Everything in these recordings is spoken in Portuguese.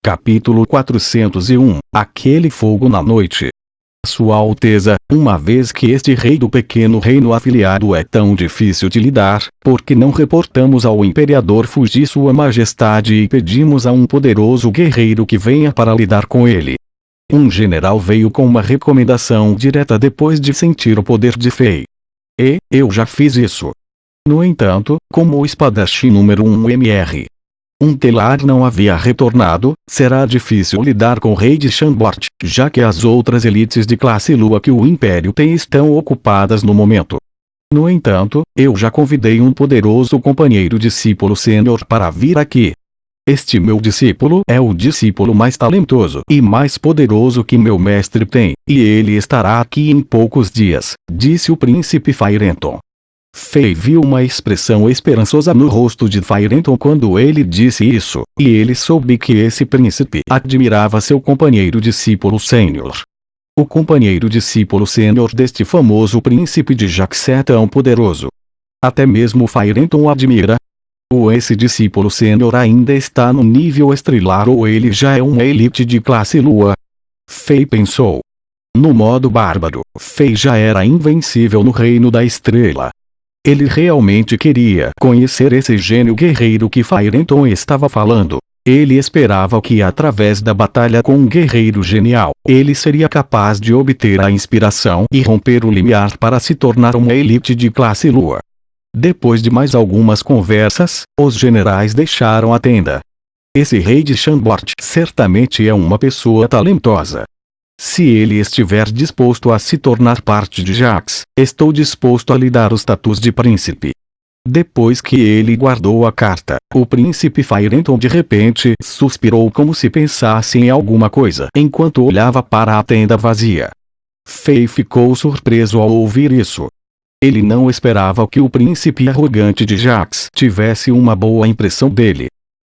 Capítulo 401 Aquele fogo na noite. Sua Alteza, uma vez que este rei do pequeno reino afiliado é tão difícil de lidar, por que não reportamos ao imperador Fuji Sua Majestade e pedimos a um poderoso guerreiro que venha para lidar com ele? Um general veio com uma recomendação direta depois de sentir o poder de Fei. E, eu já fiz isso. No entanto, como o espadachim número 1 Mr. Telar não havia retornado, será difícil lidar com o rei de Chambord, já que as outras elites de classe Lua que o Império tem estão ocupadas no momento. No entanto, eu já convidei um poderoso companheiro discípulo sênior para vir aqui. Este meu discípulo é o discípulo mais talentoso e mais poderoso que meu mestre tem, e ele estará aqui em poucos dias, disse o príncipe Fairenton. Fei viu uma expressão esperançosa no rosto de Fairenton quando ele disse isso, e ele soube que esse príncipe admirava seu companheiro discípulo sênior. O companheiro discípulo sênior deste famoso príncipe de Jax é tão poderoso. Até mesmo Fairenton o admira. Ou esse discípulo sênior ainda está no nível estrelar ou ele já é uma elite de classe Lua. Fei pensou. No modo bárbaro, Fei já era invencível no reino da estrela. Ele realmente queria conhecer esse gênio guerreiro que Fairenton estava falando. Ele esperava que através da batalha com um guerreiro genial, ele seria capaz de obter a inspiração e romper o limiar para se tornar uma elite de classe Lua. Depois de mais algumas conversas, os generais deixaram a tenda. Esse rei de Chambord certamente é uma pessoa talentosa. Se ele estiver disposto a se tornar parte de Jax, estou disposto a lhe dar o status de príncipe. Depois que ele guardou a carta, o príncipe Fairenton de repente suspirou como se pensasse em alguma coisa enquanto olhava para a tenda vazia. Fei ficou surpreso ao ouvir isso. Ele não esperava que o príncipe arrogante de Jax tivesse uma boa impressão dele.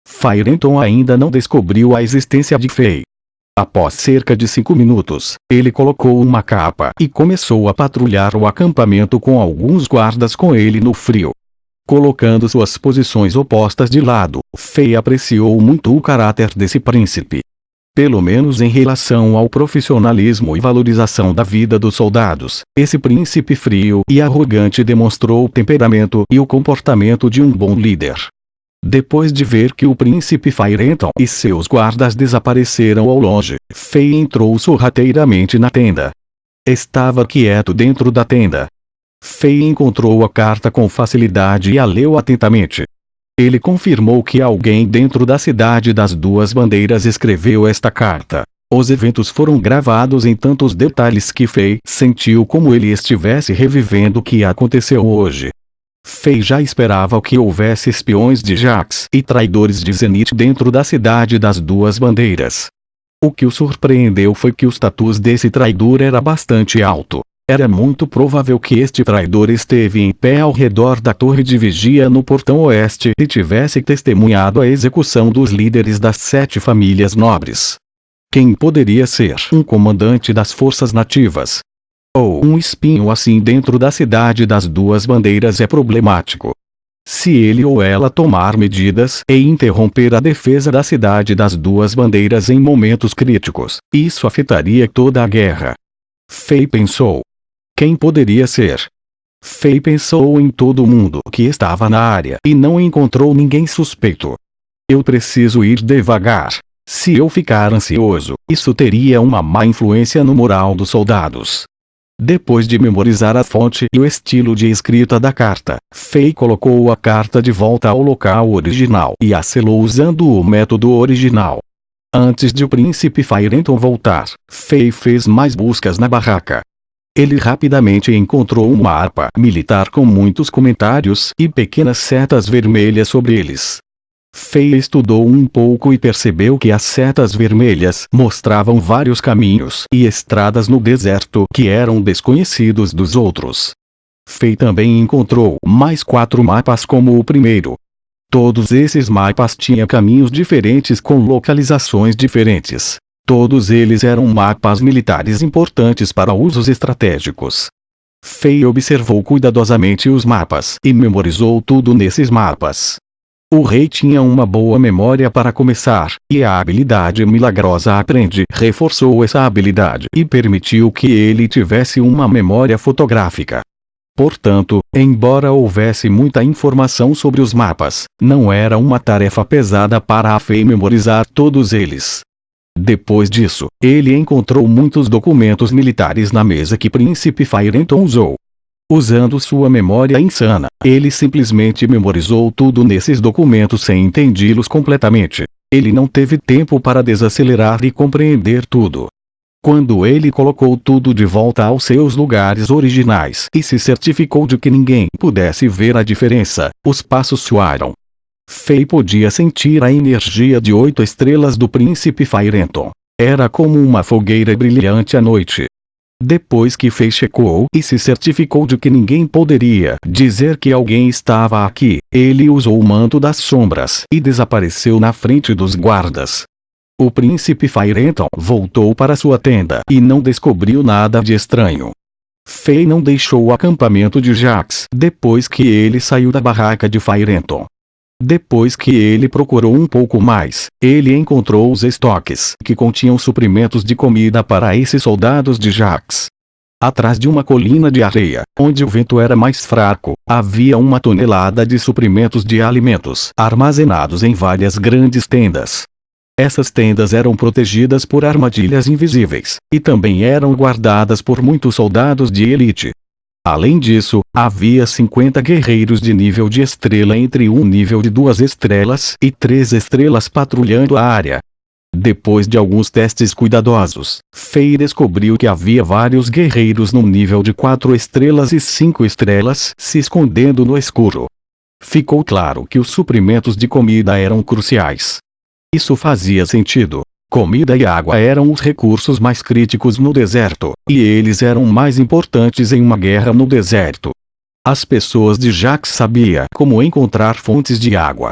Fairenton ainda não descobriu a existência de Fei. Após cerca de 5 minutos, ele colocou uma capa e começou a patrulhar o acampamento com alguns guardas com ele no frio. Colocando suas posições opostas de lado, Fei apreciou muito o caráter desse príncipe. Pelo menos em relação ao profissionalismo e valorização da vida dos soldados, esse príncipe frio e arrogante demonstrou o temperamento e o comportamento de um bom líder. Depois de ver que o príncipe Fairenton e seus guardas desapareceram ao longe, Fei entrou sorrateiramente na tenda. Estava quieto dentro da tenda. Fei encontrou a carta com facilidade e a leu atentamente. Ele confirmou que alguém dentro da cidade das duas bandeiras escreveu esta carta. Os eventos foram gravados em tantos detalhes que Fei sentiu como ele estivesse revivendo o que aconteceu hoje. Fei já esperava que houvesse espiões de Jax e traidores de Zenith dentro da cidade das duas bandeiras. O que o surpreendeu foi que o status desse traidor era bastante alto. Era muito provável que este traidor esteve em pé ao redor da torre de vigia no portão oeste e tivesse testemunhado a execução dos líderes das 7 famílias nobres. Quem poderia ser um comandante das forças nativas? Ou um espinho assim dentro da cidade das duas bandeiras é problemático. Se ele ou ela tomar medidas e interromper a defesa da cidade das duas bandeiras em momentos críticos, isso afetaria toda a guerra. Fei pensou. Quem poderia ser? Fei pensou em todo mundo que estava na área e não encontrou ninguém suspeito. Eu preciso ir devagar. Se eu ficar ansioso, isso teria uma má influência no moral dos soldados. Depois de memorizar a fonte e o estilo de escrita da carta, Fei colocou a carta de volta ao local original e a selou usando o método original. Antes de o príncipe Fairenton voltar, Fei fez mais buscas na barraca. Ele rapidamente encontrou uma harpa militar com muitos comentários e pequenas setas vermelhas sobre eles. Fei estudou um pouco e percebeu que as setas vermelhas mostravam vários caminhos e estradas no deserto que eram desconhecidos dos outros. Fei também encontrou mais 4 mapas como o primeiro. Todos esses mapas tinham caminhos diferentes com localizações diferentes. Todos eles eram mapas militares importantes para usos estratégicos. Fei observou cuidadosamente os mapas e memorizou tudo nesses mapas. O rei tinha uma boa memória para começar, e a habilidade milagrosa aprende reforçou essa habilidade e permitiu que ele tivesse uma memória fotográfica. Portanto, embora houvesse muita informação sobre os mapas, não era uma tarefa pesada para a Fei memorizar todos eles. Depois disso, ele encontrou muitos documentos militares na mesa que Príncipe Firenton usou. Usando sua memória insana, ele simplesmente memorizou tudo nesses documentos sem entendê-los completamente. Ele não teve tempo para desacelerar e compreender tudo. Quando ele colocou tudo de volta aos seus lugares originais e se certificou de que ninguém pudesse ver a diferença, os passos soaram. Fei podia sentir a energia de 8 estrelas do Príncipe Firenton. Era como uma fogueira brilhante à noite. Depois que Fei checou e se certificou de que ninguém poderia dizer que alguém estava aqui, ele usou o manto das sombras e desapareceu na frente dos guardas. O Príncipe Firenton voltou para sua tenda e não descobriu nada de estranho. Fei não deixou o acampamento de Jax depois que ele saiu da barraca de Firenton. Depois que ele procurou um pouco mais, ele encontrou os estoques que continham suprimentos de comida para esses soldados de Jax. Atrás de uma colina de areia, onde o vento era mais fraco, havia 1 tonelada de suprimentos de alimentos armazenados em várias grandes tendas. Essas tendas eram protegidas por armadilhas invisíveis, e também eram guardadas por muitos soldados de elite. Além disso, havia 50 guerreiros de nível de estrela entre um nível de 2 estrelas e 3 estrelas patrulhando a área. Depois de alguns testes cuidadosos, Fei descobriu que havia vários guerreiros no nível de 4 estrelas e 5 estrelas se escondendo no escuro. Ficou claro que os suprimentos de comida eram cruciais. Isso fazia sentido. Comida e água eram os recursos mais críticos no deserto, e eles eram mais importantes em uma guerra no deserto. As pessoas de Jax sabiam como encontrar fontes de água.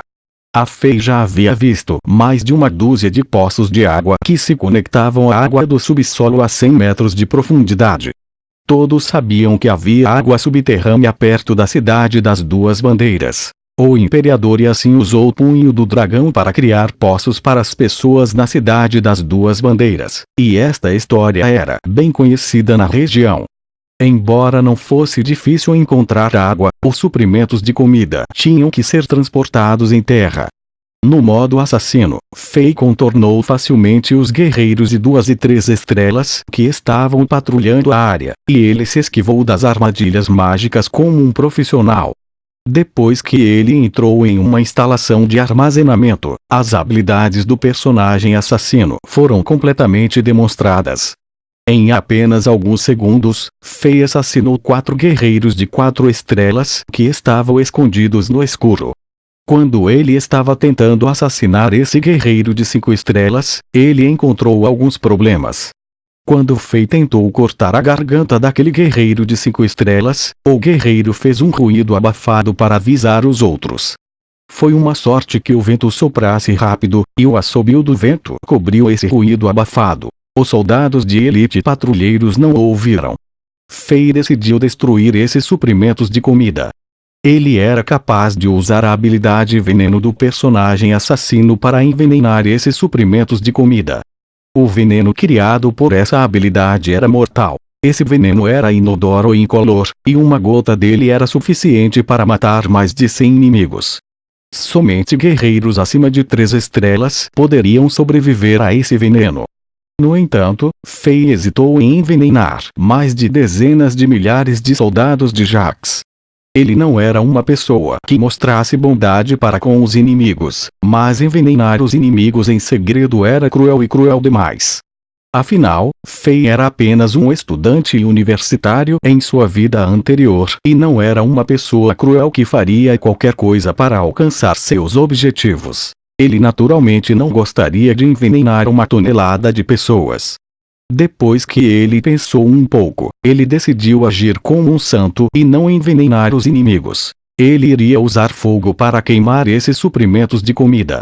A Fei já havia visto mais de 1 dúzia de poços de água que se conectavam à água do subsolo a 100 metros de profundidade. Todos sabiam que havia água subterrânea perto da cidade das 2 bandeiras. O imperador e assim usou o punho do dragão para criar poços para as pessoas na cidade das 2 bandeiras, e esta história era bem conhecida na região. Embora não fosse difícil encontrar água, os suprimentos de comida tinham que ser transportados em terra. No modo assassino, Fei contornou facilmente os guerreiros de 2 e 3 estrelas que estavam patrulhando a área, e ele se esquivou das armadilhas mágicas como um profissional. Depois que ele entrou em uma instalação de armazenamento, as habilidades do personagem assassino foram completamente demonstradas. Em apenas alguns segundos, Fei assassinou 4 guerreiros de 4 estrelas que estavam escondidos no escuro. Quando ele estava tentando assassinar esse guerreiro de 5 estrelas, ele encontrou alguns problemas. Quando Fei tentou cortar a garganta daquele guerreiro de 5 estrelas, o guerreiro fez um ruído abafado para avisar os outros. Foi uma sorte que o vento soprasse rápido, e o assobio do vento cobriu esse ruído abafado. Os soldados de elite patrulheiros não o ouviram. Fei decidiu destruir esses suprimentos de comida. Ele era capaz de usar a habilidade veneno do personagem assassino para envenenar esses suprimentos de comida. O veneno criado por essa habilidade era mortal. Esse veneno era inodoro e incolor, e 1 gota dele era suficiente para matar mais de 100 inimigos. Somente guerreiros acima de 3 estrelas poderiam sobreviver a esse veneno. No entanto, Fei hesitou em envenenar mais de dezenas de milhares de soldados de Jax. Ele não era uma pessoa que mostrasse bondade para com os inimigos, mas envenenar os inimigos em segredo era cruel e cruel demais. Afinal, Fei era apenas um estudante universitário em sua vida anterior e não era uma pessoa cruel que faria qualquer coisa para alcançar seus objetivos. Ele naturalmente não gostaria de envenenar 1 tonelada de pessoas. Depois que ele pensou um pouco, ele decidiu agir como um santo e não envenenar os inimigos. Ele iria usar fogo para queimar esses suprimentos de comida.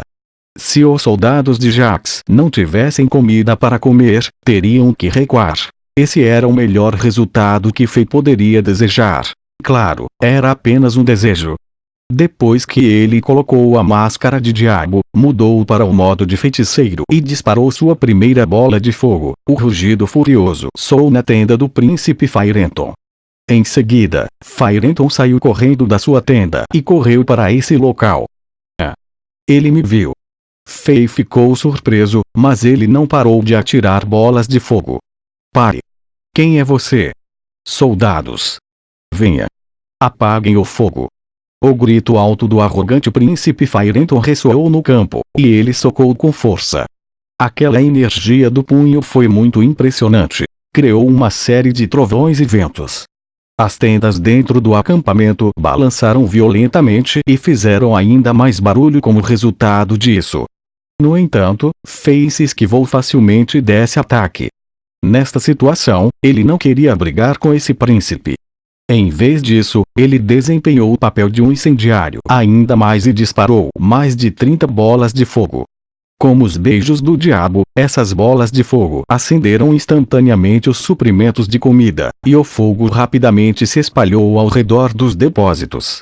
Se os soldados de Jax não tivessem comida para comer, teriam que recuar. Esse era o melhor resultado que Fei poderia desejar. Claro, era apenas um desejo. Depois que ele colocou a máscara de diabo, mudou para o modo de feiticeiro e disparou sua primeira bola de fogo. O rugido furioso soou na tenda do príncipe Firenton. Em seguida, Firenton saiu correndo da sua tenda e correu para esse local. Ele me viu. Fei ficou surpreso, mas ele não parou de atirar bolas de fogo. Pare! Quem é você? Soldados! Venha! Apaguem o fogo! O grito alto do arrogante príncipe Firenton ressoou no campo, e ele socou com força. Aquela energia do punho foi muito impressionante. Criou uma série de trovões e ventos. As tendas dentro do acampamento balançaram violentamente e fizeram ainda mais barulho como resultado disso. No entanto, Fei se esquivou facilmente desse ataque. Nesta situação, ele não queria brigar com esse príncipe. Em vez disso, ele desempenhou o papel de um incendiário ainda mais e disparou mais de 30 bolas de fogo. Como os beijos do diabo, essas bolas de fogo acenderam instantaneamente os suprimentos de comida, e o fogo rapidamente se espalhou ao redor dos depósitos.